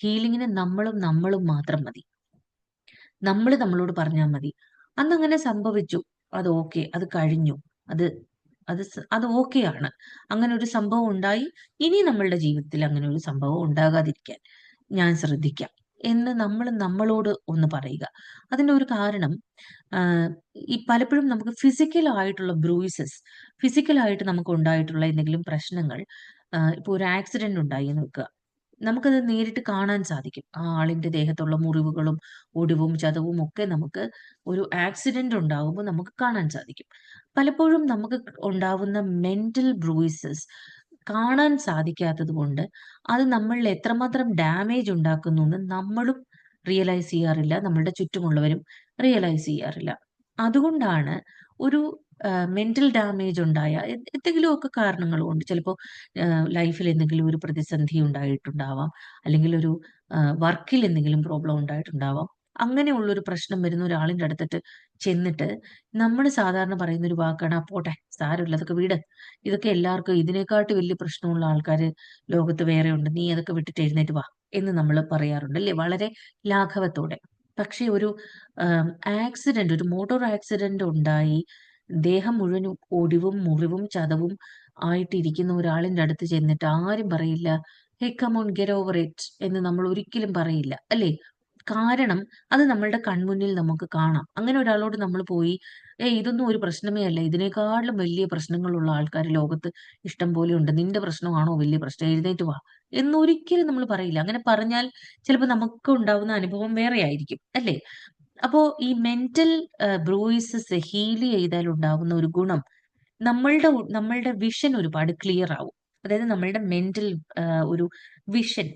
ഹീലിങ്ങിന് നമ്മളും മാത്രം മതി. നമ്മൾ നമ്മളോട് പറഞ്ഞാൽ മതി. അന്നങ്ങനെ സംഭവിച്ചു. അത് ഓക്കെ. അത് കഴിഞ്ഞു. അത് അത് ഓക്കെയാണ്. അങ്ങനെ ഒരു സംഭവം ഉണ്ടായി. ഇനി നമ്മളുടെ ജീവിതത്തിൽ അങ്ങനെ ഒരു സംഭവം ഉണ്ടാകാതിരിക്കാൻ ഞാൻ ശ്രദ്ധിക്കാം എന്ന് നമ്മൾ നമ്മളോട് ഒന്ന് പറയുക. അതിന്റെ ഒരു കാരണം ആഹ്, ഈ പലപ്പോഴും നമുക്ക് ഫിസിക്കൽ ആയിട്ടുള്ള ബ്രൂയിസസ്, ഫിസിക്കൽ ആയിട്ട് നമുക്ക് ഉണ്ടായിട്ടുള്ള എന്തെങ്കിലും പ്രശ്നങ്ങൾ, ഇപ്പൊ ഒരു ആക്സിഡന്റ് ഉണ്ടായി എന്ന് വെക്കുക. നമുക്കത് നേരിട്ട് കാണാൻ സാധിക്കും. ആ ആളിന്റെ ദേഹത്തുള്ള മുറിവുകളും, ഒടിവും, ചതവും ഒക്കെ നമുക്ക് ഒരു ആക്സിഡന്റ് ഉണ്ടാകുമ്പോൾ നമുക്ക് കാണാൻ സാധിക്കും. പലപ്പോഴും നമുക്ക് ഉണ്ടാവുന്ന മെന്റൽ ബ്രൂയിസസ് കാണാൻ സാധിക്കാത്തത് കൊണ്ട് അത് നമ്മളിൽ എത്രമാത്രം ഡാമേജ് ഉണ്ടാക്കുന്നു എന്ന് നമ്മളും റിയലൈസ് ചെയ്യാറില്ല. നമ്മളുടെ ചുറ്റുമുള്ളവരും റിയലൈസ് ചെയ്യാറില്ല. അതുകൊണ്ടാണ് ഒരു മെന്റൽ ഡാമേജ് ഉണ്ടായ എന്തെങ്കിലുമൊക്കെ കാരണങ്ങൾ കൊണ്ട്, ചിലപ്പോൾ ലൈഫിൽ എന്തെങ്കിലും ഒരു പ്രതിസന്ധി ഉണ്ടായിട്ടുണ്ടാവാം. അല്ലെങ്കിൽ ഒരു വർക്കിൽ എന്തെങ്കിലും പ്രോബ്ലം ഉണ്ടായിട്ടുണ്ടാവാം. അങ്ങനെയുള്ളൊരു പ്രശ്നം വരുന്ന ഒരാളിന്റെ അടുത്തിട്ട് ചെന്നിട്ട് നമ്മൾ സാധാരണ പറയുന്ന ഒരു വാക്കാണ്, "ആ പോട്ടെ, സാരമില്ല, അതൊക്കെ വിട്. ഇതൊക്കെ എല്ലാവർക്കും ഇതിനെക്കാട്ടി വലിയ പ്രശ്നമുള്ള ആൾക്കാര് ലോകത്ത് വേറെ ഉണ്ട്. നീ അതൊക്കെ വിട്ടിട്ട് എഴുന്നേറ്റ് വാ" എന്ന് നമ്മൾ പറയാറുണ്ട് അല്ലേ? വളരെ ലാഘവത്തോടെ. പക്ഷേ ഒരു ആം, ആക്സിഡന്റ്, ഒരു മോട്ടോർ ആക്സിഡന്റ് ഉണ്ടായി ദേഹം മുഴുവനും ഒടിവും, മുറിവും, ചതവും ആയിട്ടിരിക്കുന്ന ഒരാളിന്റെ അടുത്ത് ചെന്നിട്ട് ആരും പറയില്ല, "hey come on get over it" എന്ന് നമ്മൾ ഒരിക്കലും പറയില്ല. അല്ലേ? കാരണം അത് നമ്മളുടെ കൺമുന്നിൽ നമുക്ക് കാണാം. അങ്ങനെ ഒരാളോട് നമ്മൾ പോയി, "ഏയ് ഇതൊന്നും ഒരു പ്രശ്നമേ അല്ല. ഇതിനേക്കാളും വലിയ പ്രശ്നങ്ങളുള്ള ആൾക്കാര് ലോകത്ത് ഇഷ്ടം പോലെ ഉണ്ട്. നിന്റെ പ്രശ്നമാണോ വലിയ പ്രശ്നം? എഴുന്നേറ്റ് വാ" എന്നൊരിക്കലും നമ്മൾ പറയില്ല. അങ്ങനെ പറഞ്ഞാൽ ചിലപ്പോൾ നമുക്ക് ഉണ്ടാവുന്ന അനുഭവം വേറെ ആയിരിക്കും. അല്ലേ? അപ്പോ ഈ മെന്റൽ ബ്രൂയിസസ് ഹീൽ ചെയ്താൽ ഉണ്ടാകുന്ന ഒരു ഗുണം, നമ്മളുടെ വിഷൻ ഒരുപാട് ക്ലിയർ ആവും. അതായത് നമ്മളുടെ മെന്റൽ ഒരു വിഷൻ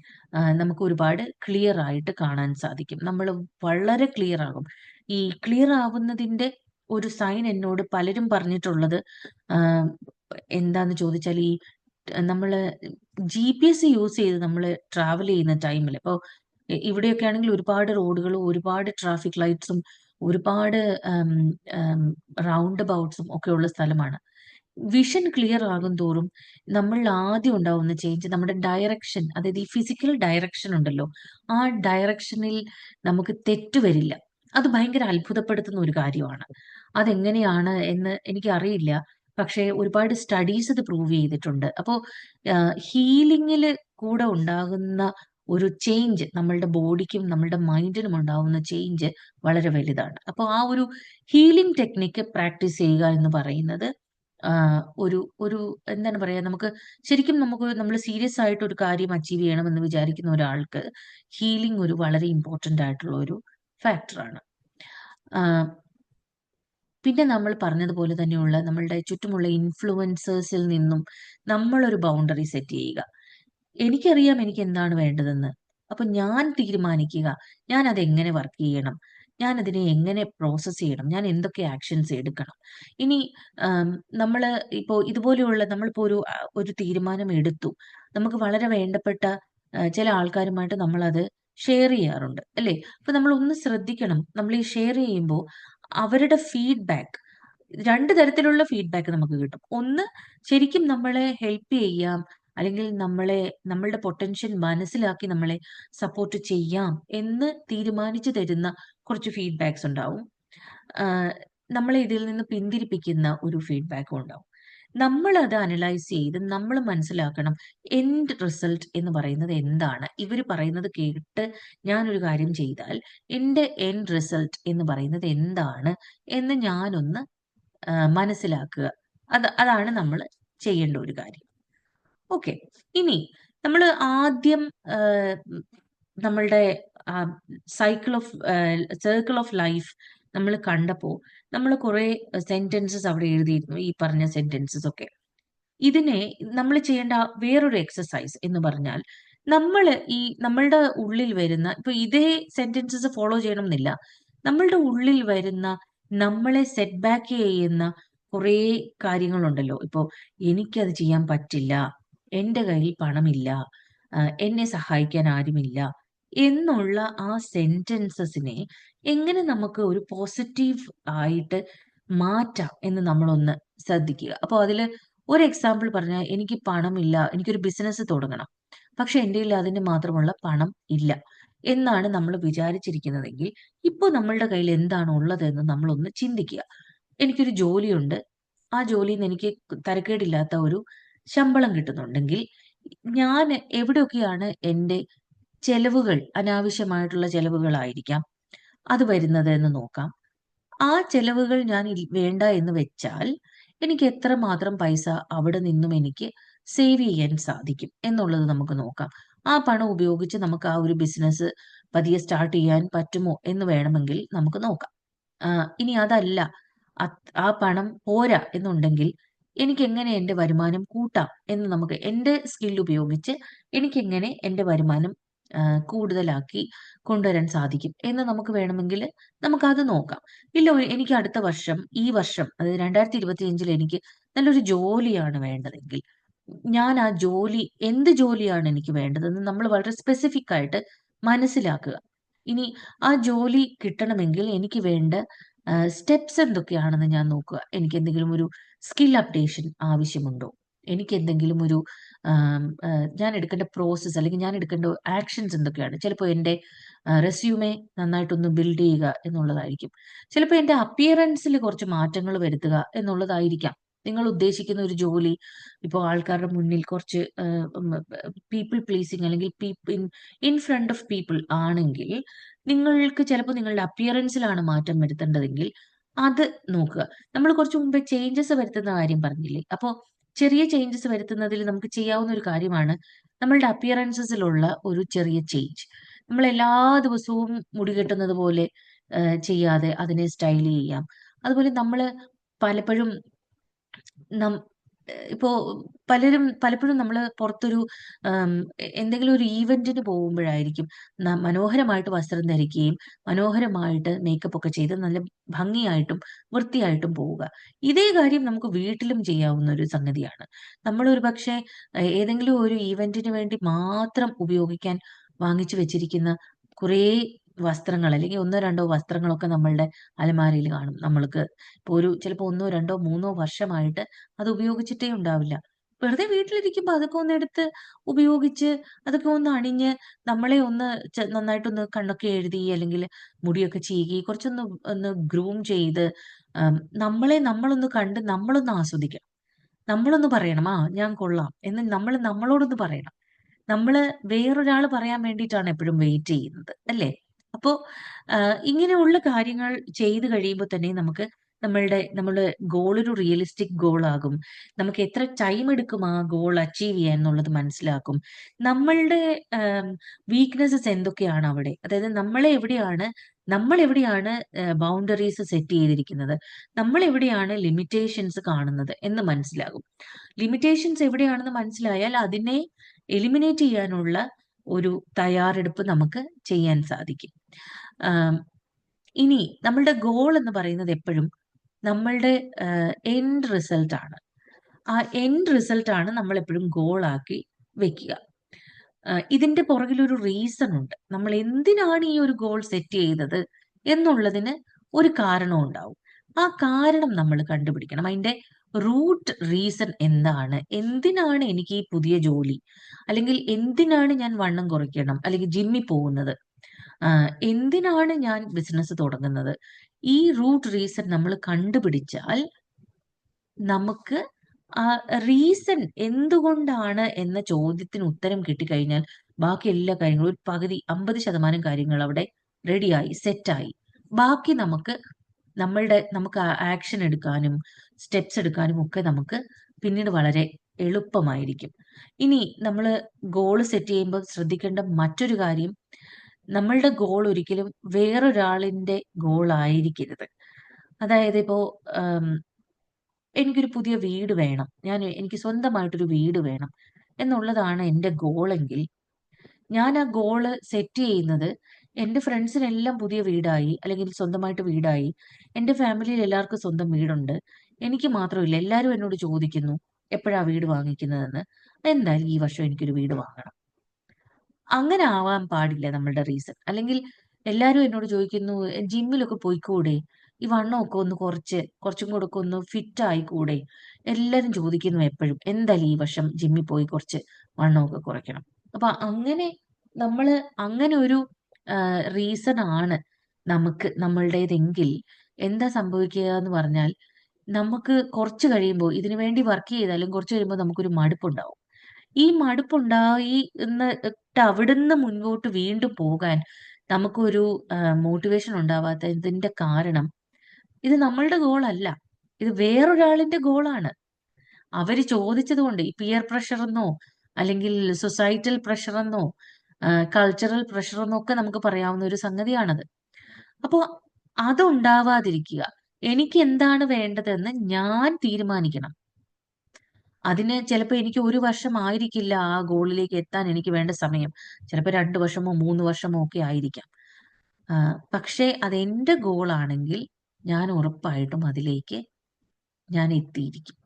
നമുക്ക് ഒരുപാട് ക്ലിയർ ആയിട്ട് കാണാൻ സാധിക്കും. നമ്മൾ വളരെ ക്ലിയർ ആകും. ഈ ക്ലിയർ ആവുന്നതിന്റെ ഒരു സൈൻ എന്നോട് പലരും പറഞ്ഞിട്ടുള്ളത് ആഹ്, എന്താന്ന് ചോദിച്ചാൽ, ഈ നമ്മള് GPS യൂസ് ചെയ്ത് നമ്മള് ട്രാവൽ ചെയ്യുന്ന ടൈമില്, ഇപ്പൊ ഇവിടെയൊക്കെ ആണെങ്കിൽ ഒരുപാട് റോഡുകളും ഒരുപാട് ട്രാഫിക് ലൈറ്റ്സും ഒരുപാട് റൗണ്ട് അബൌട്ട്സും ഒക്കെ ഉള്ള സ്ഥലമാണ്. വിഷൻ ക്ലിയർ ആകും തോറും നമ്മളിൽ ആദ്യം ഉണ്ടാവുന്ന ചേഞ്ച് നമ്മുടെ ഡയറക്ഷൻ, അതായത് ഈ ഫിസിക്കൽ ഡയറക്ഷൻ ഉണ്ടല്ലോ, ആ ഡയറക്ഷനിൽ നമുക്ക് തെറ്റ് വരില്ല. അത് ഭയങ്കര അത്ഭുതപ്പെടുത്തുന്ന ഒരു കാര്യമാണ്. അതെങ്ങനെയാണ് എന്ന് എനിക്കറിയില്ല. പക്ഷേ ഒരുപാട് സ്റ്റഡീസ് ഇത് പ്രൂവ് ചെയ്തിട്ടുണ്ട്. അപ്പോ ഹീലിംഗില് കൂടെ ഉണ്ടാകുന്ന ഒരു ചേഞ്ച്, നമ്മളുടെ ബോഡിക്കും നമ്മളുടെ മൈൻഡിനും ഉണ്ടാവുന്ന ചേഞ്ച് വളരെ വലുതാണ്. അപ്പൊ ആ ഒരു ഹീലിംഗ് ടെക്നിക്ക് പ്രാക്ടീസ് ചെയ്യുക എന്ന് പറയുന്നത് ഒരു ഒരു എന്താണ് പറയാ, നമുക്ക് നമ്മൾ സീരിയസ് ആയിട്ട് ഒരു കാര്യം അച്ചീവ് ചെയ്യണമെന്ന് വിചാരിക്കുന്ന ഒരാൾക്ക് ഹീലിംഗ് ഒരു വളരെ ഇമ്പോർട്ടന്റ് ആയിട്ടുള്ള ഒരു ഫാക്ടറാണ്. പിന്നെ നമ്മൾ പറഞ്ഞതുപോലെ തന്നെയുള്ള നമ്മളുടെ ചുറ്റുമുള്ള ഇൻഫ്ലുവൻസേഴ്സിൽ നിന്നും നമ്മളൊരു ബൗണ്ടറി സെറ്റ് ചെയ്യുക. എനിക്കറിയാം എനിക്ക് എന്താണ് വേണ്ടതെന്ന്. അപ്പൊ ഞാൻ തീരുമാനിക്കുക. ഞാൻ അതെങ്ങനെ വർക്ക് ചെയ്യണം? ഞാൻ അതിനെ എങ്ങനെ പ്രോസസ്സ് ചെയ്യണം? ഞാൻ എന്തൊക്കെ ആക്ഷൻസ് എടുക്കണം? ഇനി ആം, നമ്മള് ഇപ്പോ ഇതുപോലെയുള്ള നമ്മളിപ്പോ ഒരു തീരുമാനം എടുത്തു. നമുക്ക് വളരെ വേണ്ടപ്പെട്ട ചില ആൾക്കാരുമായിട്ട് നമ്മളത് ഷെയർ ചെയ്യാറുണ്ട്. അല്ലേ? അപ്പൊ നമ്മൾ ഒന്ന് ശ്രദ്ധിക്കണം. നമ്മൾ ഈ ഷെയർ ചെയ്യുമ്പോൾ അവരുടെ ഫീഡ്ബാക്ക്, 2 തരത്തിലുള്ള ഫീഡ്ബാക്ക് നമുക്ക് കിട്ടും. ഒന്ന്, ശരിക്കും നമ്മളെ ഹെൽപ്പ് ചെയ്യാം, അല്ലെങ്കിൽ നമ്മളുടെ പൊട്ടൻഷ്യൽ മനസ്സിലാക്കി നമ്മളെ സപ്പോർട്ട് ചെയ്യാം എന്ന് തീരുമാനിച്ചു തരുന്ന കുറച്ച് ഫീഡ്ബാക്സ് ഉണ്ടാവും. ആഹ്, നമ്മളെ ഇതിൽ നിന്ന് പിന്തിരിപ്പിക്കുന്ന ഒരു ഫീഡ്ബാക്കും ഉണ്ടാവും. നമ്മളത് അനലൈസ് ചെയ്ത് നമ്മൾ മനസ്സിലാക്കണം, എൻഡ് റിസൾട്ട് എന്ന് പറയുന്നത് എന്താണ്? ഇവര് പറയുന്നത് കേട്ട് ഞാനൊരു കാര്യം ചെയ്താൽ എന്റെ എൻഡ് റിസൾട്ട് എന്ന് പറയുന്നത് എന്താണ് എന്ന് ഞാനൊന്ന് മനസ്സിലാക്കുക. അതാണ് നമ്മൾ ചെയ്യേണ്ട ഒരു കാര്യം. ഓക്കെ. ഇനി നമ്മള് ആദ്യം ആഹ്, നമ്മളുടെ ആഹ്, സർക്കിൾ ഓഫ് ലൈഫ് നമ്മൾ കണ്ടപ്പോ, നമ്മൾ കുറെ സെന്റൻസസ് അവിടെ എഴുതിയിരുന്നു. ഈ പറഞ്ഞ സെന്റൻസസ് ഒക്കെ. ഇതിനെ നമ്മൾ ചെയ്യേണ്ട വേറൊരു എക്സർസൈസ് എന്ന് പറഞ്ഞാൽ, നമ്മളുടെ ഉള്ളിൽ വരുന്ന, ഇപ്പൊ ഇതേ സെന്റൻസസ് ഫോളോ ചെയ്യണമെന്നില്ല. നമ്മളുടെ ഉള്ളിൽ വരുന്ന, നമ്മളെ സെറ്റ് ബാക്ക് ചെയ്യുന്ന കുറേ കാര്യങ്ങളുണ്ടല്ലോ. ഇപ്പൊ എനിക്കത് ചെയ്യാൻ പറ്റില്ല, എന്റെ കയ്യിൽ പണമില്ല, എന്നെ സഹായിക്കാൻ ആരുമില്ല എന്നുള്ള ആ സെന്റൻസസിനെ എങ്ങനെ നമുക്ക് ഒരു പോസിറ്റീവ് ആയിട്ട് മാറ്റാം എന്ന് നമ്മളൊന്ന് ശ്രദ്ധിക്കുക. അപ്പൊ അതില് ഒരു എക്സാമ്പിൾ പറഞ്ഞാൽ, എനിക്ക് പണമില്ല, എനിക്കൊരു ബിസിനസ് തുടങ്ങണം. പക്ഷെ എൻ്റെ കയ്യിൽ അതിന് മാത്രമുള്ള പണം ഇല്ല എന്നാണ് നമ്മൾ വിചാരിച്ചിരിക്കുന്നതെങ്കിൽ ഇപ്പോൾ നമ്മളുടെ കയ്യിൽ എന്താണ് ഉള്ളതെന്ന് നമ്മളൊന്ന് ചിന്തിക്കുക. എനിക്കൊരു ജോലിയുണ്ട്. ആ ജോലിയിൽ നിന്ന് എനിക്ക് തരക്കേടില്ലാത്ത ഒരു ശമ്പളം കിട്ടുന്നുണ്ടെങ്കിൽ ഞാൻ എവിടെയൊക്കെയാണ് എൻ്റെ ചെലവുകൾ, അനാവശ്യമായിട്ടുള്ള ചെലവുകളായിരിക്കാം അത് വരുന്നത് എന്ന് നോക്കാം. ആ ചെലവുകൾ ഞാൻ വേണ്ട എന്ന് വെച്ചാൽ എനിക്ക് എത്രമാത്രം പൈസ അവിടെ നിന്നും എനിക്ക് സേവ് ചെയ്യാൻ സാധിക്കും എന്നുള്ളത് നമുക്ക് നോക്കാം. ആ പണം ഉപയോഗിച്ച് നമുക്ക് ആ ഒരു ബിസിനസ് പതിയെ സ്റ്റാർട്ട് ചെയ്യാൻ പറ്റുമോ എന്ന് വേണമെങ്കിൽ നമുക്ക് നോക്കാം. ഇനി അതല്ല, ആ പണം പോരാ എന്നുണ്ടെങ്കിൽ എനിക്കെങ്ങനെ എൻ്റെ വരുമാനം കൂട്ടാം എന്ന് നമുക്ക് എൻ്റെ സ്കിൽ ഉപയോഗിച്ച് എനിക്കെങ്ങനെ എൻ്റെ വരുമാനം കൂടുതലാക്കി കൊണ്ടുവരാൻ സാധിക്കും എന്ന് നമുക്ക് വേണമെങ്കിൽ നമുക്കത് നോക്കാം. ഇല്ല, എനിക്ക് അടുത്ത വർഷം, ഈ വർഷം അതായത് 2025 എനിക്ക് നല്ലൊരു ജോലിയാണ് വേണ്ടതെങ്കിൽ, ഞാൻ ആ ജോലി എന്ത് ജോലിയാണ് എനിക്ക് വേണ്ടതെന്ന് നമ്മൾ വളരെ സ്പെസിഫിക് ആയിട്ട് മനസ്സിലാക്കുക. ഇനി ആ ജോലി കിട്ടണമെങ്കിൽ എനിക്ക് വേണ്ട സ്റ്റെപ്സ് എന്തൊക്കെയാണെന്ന് ഞാൻ നോക്കുക. എനിക്ക് എന്തെങ്കിലും ഒരു സ്കിൽ അപ്ഡേഷൻ ആവശ്യമുണ്ടോ? എനിക്ക് എന്തെങ്കിലും ഒരു ഞാൻ എടുക്കേണ്ട പ്രോസസ്സ് അല്ലെങ്കിൽ ഞാൻ എടുക്കേണ്ട ആക്ഷൻസ് എന്തൊക്കെയാണ്? ചിലപ്പോൾ എൻ്റെ റെസ്യൂമെ നന്നായിട്ടൊന്ന് ബിൽഡ് ചെയ്യുക എന്നുള്ളതായിരിക്കും. ചിലപ്പോൾ എൻ്റെ അപ്പിയറൻസിൽ കുറച്ച് മാറ്റങ്ങൾ വരുത്തുക എന്നുള്ളതായിരിക്കാം. നിങ്ങൾ ഉദ്ദേശിക്കുന്ന ഒരു ജോലി ഇപ്പോൾ ആൾക്കാരുടെ മുന്നിൽ കുറച്ച് പീപ്പിൾ പ്ലീസിങ് അല്ലെങ്കിൽ ഇൻ ഫ്രണ്ട് ഓഫ് പീപ്പിൾ ആണെങ്കിൽ നിങ്ങൾക്ക് ചിലപ്പോൾ നിങ്ങളുടെ അപ്പിയറൻസിലാണ് മാറ്റം വരുത്തേണ്ടതെങ്കിൽ അത് നോക്കുക. നമ്മൾ കുറച്ച് മുമ്പേ ചേഞ്ചസ് വരുത്തുന്ന കാര്യം പറഞ്ഞില്ലേ? അപ്പോൾ ചെറിയ ചേഞ്ചസ് വരുത്തുന്നതിൽ നമുക്ക് ചെയ്യാവുന്ന ഒരു കാര്യമാണ് നമ്മളുടെ അപ്പിയറൻസസിലുള്ള ഒരു ചെറിയ ചേഞ്ച്. നമ്മൾ എല്ലാ ദിവസവും മുടി കെട്ടുന്നത് പോലെ ചെയ്യാതെ അതിനെ സ്റ്റൈൽ ചെയ്യാം. അതുപോലെ നമ്മൾ പലപ്പോഴും നം ഇപ്പോ പലപ്പോഴും നമ്മള് പുറത്തൊരു എന്തെങ്കിലും ഒരു ഈവന്റിന് പോകുമ്പോഴായിരിക്കും മനോഹരമായിട്ട് വസ്ത്രം ധരിക്കുകയും മനോഹരമായിട്ട് മേക്കപ്പ് ഒക്കെ ചെയ്ത് നല്ല ഭംഗിയായിട്ടും വൃത്തിയായിട്ടും പോവുക. ഇതേ കാര്യം നമുക്ക് വീട്ടിലും ചെയ്യാവുന്ന ഒരു സംഗതിയാണ്. നമ്മൾ ഒരു പക്ഷേ ഏതെങ്കിലും ഒരു ഈവന്റിന് വേണ്ടി മാത്രം ഉപയോഗിക്കാൻ വാങ്ങിച്ചു വെച്ചിരിക്കുന്ന കുറേ വസ്ത്രങ്ങൾ അല്ലെങ്കിൽ ഒന്നോ രണ്ടോ വസ്ത്രങ്ങളൊക്കെ നമ്മളുടെ അലമാരയിൽ കാണും. നമ്മൾക്ക് ഇപ്പൊ ചിലപ്പോൾ ഒന്നോ രണ്ടോ മൂന്നോ വർഷമായിട്ട് അത് ഉപയോഗിച്ചിട്ടേ ഉണ്ടാവില്ല. വെറുതെ വീട്ടിലിരിക്കുമ്പോ അതൊക്കെ ഒന്ന് എടുത്ത് ഉപയോഗിച്ച് അതൊക്കെ ഒന്ന് അണിഞ്ഞ് നമ്മളെ ഒന്ന് നന്നായിട്ടൊന്ന് കണ്ണൊക്കെ എഴുതി അല്ലെങ്കിൽ മുടിയൊക്കെ ചീകി കുറച്ചൊന്ന് ഒന്ന് ഗ്രൂം ചെയ്ത് നമ്മളെ നമ്മളൊന്ന് കണ്ട് നമ്മളൊന്ന് ആസ്വദിക്കണം. നമ്മളൊന്ന് പറയണം, ആ ഞാൻ കൊള്ളാം എന്ന് നമ്മൾ നമ്മളോടൊന്ന് പറയണം. നമ്മള് വേറൊരാള് പറയാൻ വേണ്ടിയിട്ടാണ് എപ്പോഴും വെയിറ്റ് ചെയ്യുന്നത്, അല്ലേ? അപ്പോ ഇങ്ങനെയുള്ള കാര്യങ്ങൾ ചെയ്ത് കഴിയുമ്പോൾ തന്നെ നമുക്ക് നമ്മളുടെ ഗോൾ ഒരു റിയലിസ്റ്റിക് ഗോൾ ആകും. നമുക്ക് എത്ര ടൈം എടുക്കും ആ ഗോൾ അച്ചീവ് ചെയ്യാൻ എന്നുള്ളത് മനസ്സിലാക്കും. നമ്മളുടെ വീക്ക്നെസ്സസ് എന്തൊക്കെയാണ് അവിടെ, അതായത് നമ്മൾ എവിടെയാണ് ബൗണ്ടറീസ് സെറ്റ് ചെയ്തിരിക്കുന്നത്, നമ്മൾ എവിടെയാണ് ലിമിറ്റേഷൻസ് കാണുന്നത് എന്ന് മനസ്സിലാകും. ലിമിറ്റേഷൻസ് എവിടെയാണെന്ന് മനസ്സിലായാൽ അതിനെ എലിമിനേറ്റ് ചെയ്യാനുള്ള ഒരു തയ്യാറെടുപ്പ് നമുക്ക് ചെയ്യാൻ സാധിക്കും. ഇനി നമ്മളുടെ ഗോൾ എന്ന് പറയുന്നത് എപ്പോഴും നമ്മളുടെ എൻഡ് റിസൾട്ട് ആണ്. ആ എൻഡ് റിസൾട്ട് ആണ് നമ്മൾ എപ്പോഴും ഗോളാക്കി വെക്കുക. ഇതിന്റെ പുറകിലൊരു റീസൺ ഉണ്ട്. നമ്മൾ എന്തിനാണ് ഈ ഒരു ഗോൾ സെറ്റ് ചെയ്തത് എന്നുള്ളതിന് ഒരു കാരണം ഉണ്ടാവും. ആ കാരണം നമ്മൾ കണ്ടുപിടിക്കണം. അതിന്റെ റൂട്ട് റീസൺ എന്താണ്? എന്തിനാണ് എനിക്ക് ഈ പുതിയ ജോലി? അല്ലെങ്കിൽ എന്തിനാണ് ഞാൻ വണ്ണം കുറയ്ക്കണം? അല്ലെങ്കിൽ ജിമ്മിൽ പോകുന്നത്? എന്തിനാണ് ഞാൻ ബിസിനസ് തുടങ്ങുന്നത്? ഈ റൂട്ട് റീസൺ നമ്മൾ കണ്ടുപിടിച്ചാൽ നമുക്ക് ആ റീസൺ എന്തുകൊണ്ടാണ് എന്ന ചോദ്യത്തിന് ഉത്തരം കിട്ടിക്കഴിഞ്ഞാൽ ബാക്കി എല്ലാ കാര്യങ്ങളും ഒരു പകുതി 50% കാര്യങ്ങൾ അവിടെ റെഡിയായി, സെറ്റായി. ബാക്കി നമുക്ക് ആക്ഷൻ എടുക്കാനും സ്റ്റെപ്സ് എടുക്കാനും ഒക്കെ നമുക്ക് പിന്നീട് വളരെ എളുപ്പമായിരിക്കും. ഇനി നമ്മൾ ഗോൾ സെറ്റ് ചെയ്യുമ്പോൾ ശ്രദ്ധിക്കേണ്ട മറ്റൊരു കാര്യം, നമ്മളുടെ ഗോൾ ഒരിക്കലും വേറൊരാളിന്റെ ഗോൾ ആയിരിക്കരുത്. അതായത് ഇപ്പോ എനിക്കൊരു പുതിയ വീട് വേണം. എനിക്ക് സ്വന്തമായിട്ടൊരു വീട് വേണം എന്നുള്ളതാണ് എൻ്റെ ഗോളെങ്കിൽ, ഞാൻ ആ ഗോള് സെറ്റ് ചെയ്യുന്നത് എൻ്റെ ഫ്രണ്ട്സിനെല്ലാം പുതിയ വീടായി അല്ലെങ്കിൽ സ്വന്തമായിട്ട് വീടായി. എൻ്റെ ഫാമിലിയിൽ എല്ലാവർക്കും സ്വന്തം വീടുണ്ട്. എനിക്ക് മാത്രമില്ല. എല്ലാവരും എന്നോട് ചോദിക്കുന്നു, "എപ്പോഴാ വീട് വാങ്ങിക്കുന്നതെന്ന്?" എന്തായാലും ഈ വർഷം എനിക്കൊരു വീട് വാങ്ങണം. അങ്ങനെ ആവാൻ പാടില്ല നമ്മളുടെ റീസൺ. അല്ലെങ്കിൽ എല്ലാരും എന്നോട് ചോദിക്കുന്നു, ജിമ്മിലൊക്കെ പോയിക്കൂടെ? ഈ വണ്ണമൊക്കെ ഒന്ന് കുറച്ചും കൂടെ ഒക്കെ ഒന്ന് ഫിറ്റ് ആയിക്കൂടെ? എല്ലാരും ചോദിക്കുന്നു എപ്പഴും. എന്തായാലും ഈ വർഷം ജിമ്മിൽ പോയി കുറച്ച് വണ്ണമൊക്കെ കുറയ്ക്കണം. അപ്പൊ അങ്ങനെ നമ്മള് അങ്ങനെ ഒരു റീസൺ ആണ് നമുക്ക് നമ്മളുടേതെങ്കിൽ എന്താ സംഭവിക്കുക എന്ന് പറഞ്ഞാൽ നമുക്ക് കുറച്ച് കഴിയുമ്പോൾ ഇതിനു വേണ്ടി വർക്ക് ചെയ്താലും കുറച്ച് കഴിയുമ്പോൾ നമുക്കൊരു മടുപ്പുണ്ടാവും. ഈ മടുപ്പുണ്ടായി എന്നിട്ട് അവിടുന്ന് മുൻപോട്ട് വീണ്ടും പോകാൻ നമുക്കൊരു മോട്ടിവേഷൻ ഉണ്ടാവാത്ത ഇതിന്റെ കാരണം ഇത് നമ്മളുടെ ഗോളല്ല. ഇത് വേറൊരാളിന്റെ ഗോളാണ്. അവര് ചോദിച്ചതുകൊണ്ട് ഈ പിയർ പ്രഷർ എന്നോ അല്ലെങ്കിൽ സൊസൈറ്റൽ പ്രഷർ എന്നോ കൾച്ചറൽ പ്രഷർ എന്നോ ഒക്കെ നമുക്ക് പറയാവുന്ന ഒരു സംഗതിയാണത്. അപ്പോ അതുണ്ടാവാതിരിക്കുക. എനിക്ക് എന്താണ് വേണ്ടതെന്ന് ഞാൻ തീരുമാനിക്കണം. അതിന് ചിലപ്പോൾ എനിക്ക് 1 വർഷം ആയിരിക്കില്ല ആ ഗോളിലേക്ക് എത്താൻ എനിക്ക് വേണ്ട സമയം. ചിലപ്പോൾ 2 വർഷമോ 3 വർഷമോ ഒക്കെ ആയിരിക്കാം. പക്ഷേ അതെന്റെ ഗോളാണെങ്കിൽ ഞാൻ ഉറപ്പായിട്ടും അതിലേക്ക് ഞാൻ എത്തിയിരിക്കും.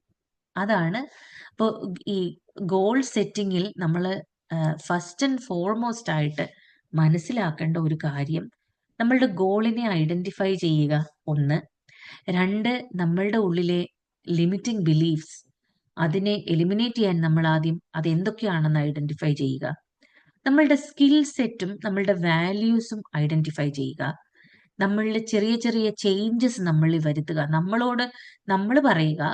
അതാണ് ഇപ്പൊ ഈ ഗോൾ സെറ്റിങ്ങിൽ നമ്മള് ഫസ്റ്റ് ആൻഡ് ഫോർമോസ്റ്റ് ആയിട്ട് മനസ്സിലാക്കേണ്ട ഒരു കാര്യം നമ്മളുടെ ഗോളിനെ ഐഡന്റിഫൈ ചെയ്യുക 1. 2 നമ്മളുടെ ഉള്ളിലെ ലിമിറ്റിംഗ് ബിലീഫ്സ് അതിനെ എലിമിനേറ്റ് ചെയ്യാൻ നമ്മൾ ആദ്യം അതെന്തൊക്കെയാണെന്ന് ഐഡന്റിഫൈ ചെയ്യുക. നമ്മളുടെ സ്കിൽ സെറ്റും നമ്മളുടെ വാല്യൂസും ഐഡന്റിഫൈ ചെയ്യുക. നമ്മളിലെ ചെറിയ ചെറിയ ചേഞ്ചസ് നമ്മളിൽ വരുത്തുക. നമ്മളോട് നമ്മൾ പറയുക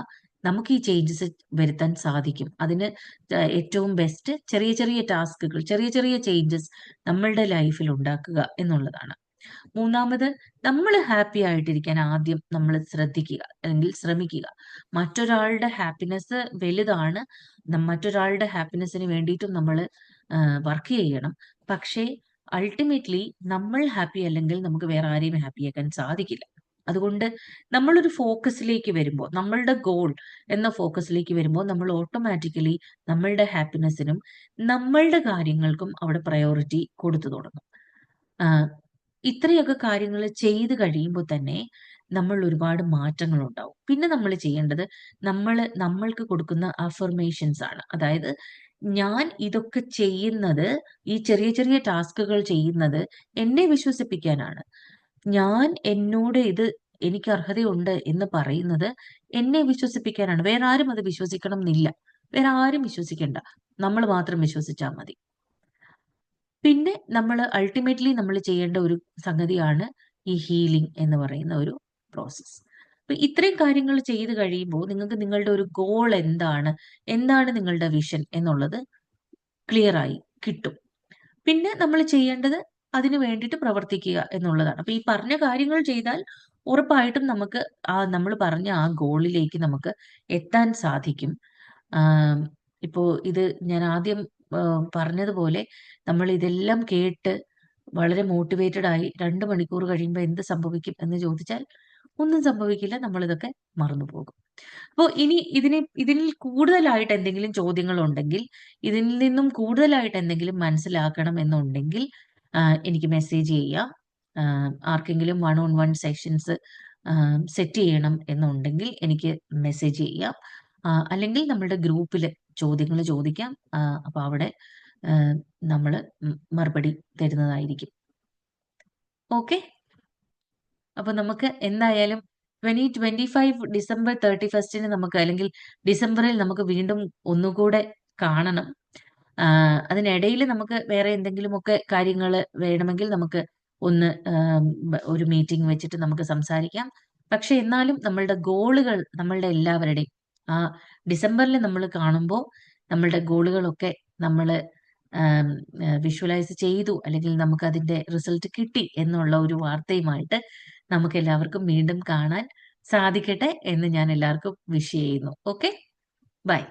നമുക്ക് ഈ ചേഞ്ചസ് വരുത്താൻ സാധിക്കും. അതിന് ഏറ്റവും ബെസ്റ്റ് ചെറിയ ചെറിയ ടാസ്കുകൾ, ചെറിയ ചെറിയ ചേഞ്ചസ് നമ്മളുടെ ലൈഫിൽ ഉണ്ടാക്കുക എന്നുള്ളതാണ്. 3 നമ്മൾ ഹാപ്പി ആയിട്ടിരിക്കാൻ ആദ്യം നമ്മൾ ശ്രദ്ധിക്കുക അല്ലെങ്കിൽ ശ്രമിക്കുക. മറ്റൊരാളുടെ ഹാപ്പിനെസ് വലുതാണ്. മറ്റൊരാളുടെ ഹാപ്പിനെസ്സിന് വേണ്ടിയിട്ടും നമ്മൾ വർക്ക് ചെയ്യണം. പക്ഷേ അൾട്ടിമേറ്റ്ലി നമ്മൾ ഹാപ്പി അല്ലെങ്കിൽ നമുക്ക് വേറെ ആരെയും ഹാപ്പിയാക്കാൻ സാധിക്കില്ല. അതുകൊണ്ട് നമ്മളൊരു ഫോക്കസിലേക്ക് വരുമ്പോൾ, നമ്മളുടെ ഗോൾ എന്ന ഫോക്കസിലേക്ക് വരുമ്പോൾ നമ്മൾ ഓട്ടോമാറ്റിക്കലി നമ്മളുടെ ഹാപ്പിനെസ്സിനും നമ്മളുടെ കാര്യങ്ങൾക്കും അവിടെ പ്രയോറിറ്റി കൊടുത്തു തുടങ്ങും. ഇത്രയൊക്കെ കാര്യങ്ങൾ ചെയ്ത് കഴിയുമ്പോൾ തന്നെ നമ്മൾ ഒരുപാട് മാറ്റങ്ങൾ ഉണ്ടാവും. പിന്നെ നമ്മൾ ചെയ്യേണ്ടത് നമ്മൾക്ക് കൊടുക്കുന്ന അഫർമേഷൻസ് ആണ്. അതായത് ഞാൻ ഇതൊക്കെ ചെയ്യുന്നത്, ഈ ചെറിയ ചെറിയ ടാസ്കുകൾ ചെയ്യുന്നത് എന്നെ വിശ്വസിപ്പിക്കാനാണ്. ഞാൻ എന്നോട് എനിക്ക് അർഹതയുണ്ട് എന്ന് പറയുന്നത് എന്നെ വിശ്വസിപ്പിക്കാനാണ്. വേറെ ആരും അത് വിശ്വസിക്കണം എന്നില്ല. വേറെ ആരും വിശ്വസിക്കണ്ട. നമ്മൾ മാത്രം വിശ്വസിച്ചാൽ മതി. പിന്നെ നമ്മൾ അൾട്ടിമേറ്റ്ലി നമ്മൾ ചെയ്യേണ്ട ഒരു സംഗതിയാണ് ഈ ഹീലിംഗ് എന്ന് പറയുന്ന ഒരു പ്രോസസ്സ്. അപ്പൊ ഇത്രയും കാര്യങ്ങൾ ചെയ്ത് കഴിയുമ്പോൾ നിങ്ങൾക്ക് നിങ്ങളുടെ ഒരു ഗോൾ എന്താണ് നിങ്ങളുടെ വിഷൻ എന്നുള്ളത് ക്ലിയർ ആയി കിട്ടും. പിന്നെ നമ്മൾ ചെയ്യേണ്ടത് അതിന് വേണ്ടിയിട്ട് പ്രവർത്തിക്കുക എന്നുള്ളതാണ്. അപ്പൊ ഈ പറഞ്ഞ കാര്യങ്ങൾ ചെയ്താൽ ഉറപ്പായിട്ടും നമുക്ക് നമ്മൾ പറഞ്ഞ ആ ഗോളിലേക്ക് നമുക്ക് എത്താൻ സാധിക്കും. ഇപ്പോ ഇത് ഞാൻ ആദ്യം പറഞ്ഞതുപോലെ നമ്മൾ ഇതെല്ലാം കേട്ട് വളരെ മോട്ടിവേറ്റഡ് ആയി 2 മണിക്കൂർ കഴിയുമ്പോൾ എന്ത് സംഭവിക്കും എന്ന് ചോദിച്ചാൽ ഒന്നും സംഭവിക്കില്ല. നമ്മൾ ഇതൊക്കെ മറന്നുപോകും. അപ്പോൾ ഇനി ഇതിൽ കൂടുതലായിട്ട് എന്തെങ്കിലും ചോദ്യങ്ങൾ ഉണ്ടെങ്കിൽ, ഇതിൽ നിന്നും കൂടുതലായിട്ട് എന്തെങ്കിലും മനസ്സിലാക്കണം എന്നുണ്ടെങ്കിൽ എനിക്ക് മെസ്സേജ് ചെയ്യാം. ആർക്കെങ്കിലും 1-on-1 സെഷൻസ് സെറ്റ് ചെയ്യണം എന്നുണ്ടെങ്കിൽ എനിക്ക് മെസ്സേജ് ചെയ്യാം. അല്ലെങ്കിൽ നമ്മളുടെ ഗ്രൂപ്പിൽ ചോദ്യങ്ങൾ ചോദിക്കാം. അപ്പൊ അവിടെ നമ്മൾ മറുപടി തരുന്നതായിരിക്കും. ഓക്കെ. അപ്പൊ നമുക്ക് എന്തായാലും 2025 ഡിസംബർ 31 നമുക്ക്, അല്ലെങ്കിൽ ഡിസംബറിൽ നമുക്ക് വീണ്ടും ഒന്നുകൂടെ കാണണം. അതിനിടയിൽ നമുക്ക് വേറെ എന്തെങ്കിലുമൊക്കെ കാര്യങ്ങൾ വേണമെങ്കിൽ നമുക്ക് ഒരു മീറ്റിംഗ് വെച്ചിട്ട് നമുക്ക് സംസാരിക്കാം. പക്ഷെ എന്നാലും നമ്മളുടെ ഗോളുകൾ നമ്മളുടെ എല്ലാവരുടെയും ഡിസംബറിൽ നമ്മൾ കാണുമ്പോൾ നമ്മളുടെ ഗോളുകളൊക്കെ നമ്മൾ വിഷ്വലൈസ് ചെയ്തു, അല്ലെങ്കിൽ നമുക്ക് അതിന്റെ റിസൾട്ട് കിട്ടി എന്നുള്ള ഒരു വാർത്തയുമായിട്ട് നമുക്ക് എല്ലാവർക്കും വീണ്ടും കാണാൻ സാധിക്കട്ടെ എന്ന് ഞാൻ എല്ലാവർക്കും വിഷ് ചെയ്യുന്നു. Okay, by.